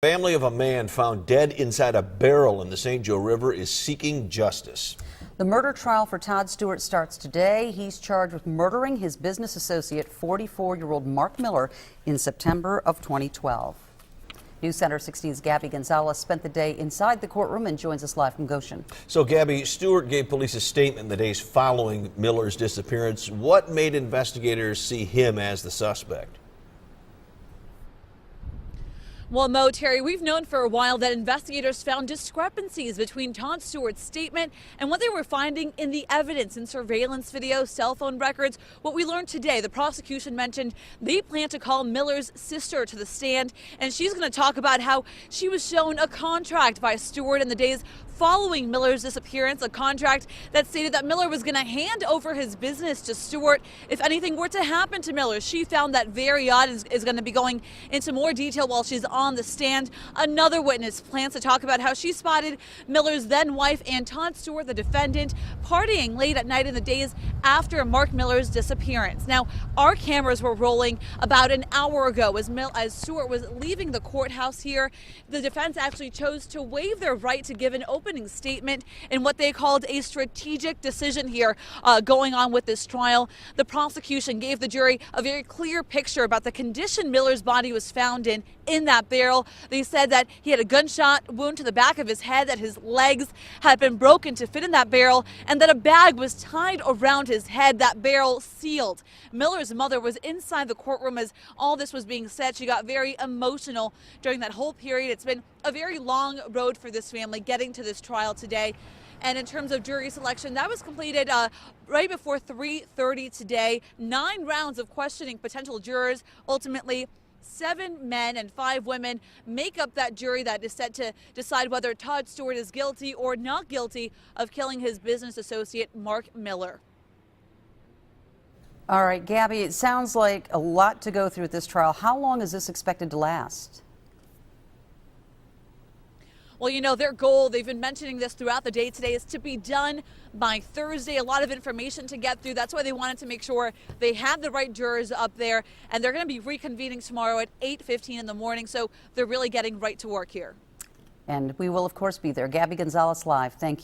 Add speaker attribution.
Speaker 1: Family of a man found dead inside a barrel in the St. Joe River is seeking justice.
Speaker 2: The murder trial for Todd Stewart starts today. He's charged with murdering his business associate, 44-year-old Mark Miller, in September of 2012. News Center 16's Gabby Gonzalez spent the day inside the courtroom and joins us live from Goshen.
Speaker 1: So, Gabby, Stewart gave police a statement in the days following Miller's disappearance. What made investigators see him as the suspect?
Speaker 3: Well, Mo, Terry, we've known for a while that investigators found discrepancies between Todd Stewart's statement and what they were finding in the evidence in surveillance video, cell phone records. What we learned today, the prosecution mentioned they plan to call Miller's sister to the stand, and she's going to talk about how she was shown a contract by Stewart in the days following Miller's disappearance, a contract that stated that Miller was going to hand over his business to Stewart if anything were to happen to Miller. She found that very odd, is going to be going into more detail while she's on the stand. Another witness plans to talk about how she spotted Miller's then wife and Todd Stewart, the defendant, partying late at night in the days after Mark Miller's disappearance. Now, our cameras were rolling about an hour ago as Stewart was leaving the courthouse here. The defense actually chose to waive their right to give an opening statement in what they called a strategic decision here going on with this trial. The prosecution gave the jury a very clear picture about the condition Miller's body was found in that barrel. They said that he had a gunshot wound to the back of his head, that his legs had been broken to fit in that barrel, and that a bag was tied around his head, that barrel sealed. Miller's mother was inside the courtroom as all this was being said. She got very emotional during that whole period. It's been a very long road for this family getting to this trial today. And in terms of jury selection, that was completed right before 3:30 today. 9 rounds of questioning potential jurors. Ultimately, 7 men and 5 women make up that jury that is set to decide whether Todd Stewart is guilty or not guilty of killing his business associate, Mark Miller.
Speaker 2: All right, Gabby, it sounds like a lot to go through at this trial. How long is this expected to last?
Speaker 3: Well, you know, their goal, they've been mentioning this throughout the day today, is to be done by Thursday. A lot of information to get through. That's why they wanted to make sure they had the right jurors up there. And they're going to be reconvening tomorrow at 8:15 in the morning. So they're really getting right to work here.
Speaker 2: And we will, of course, be there. Gabby Gonzalez live. Thank you.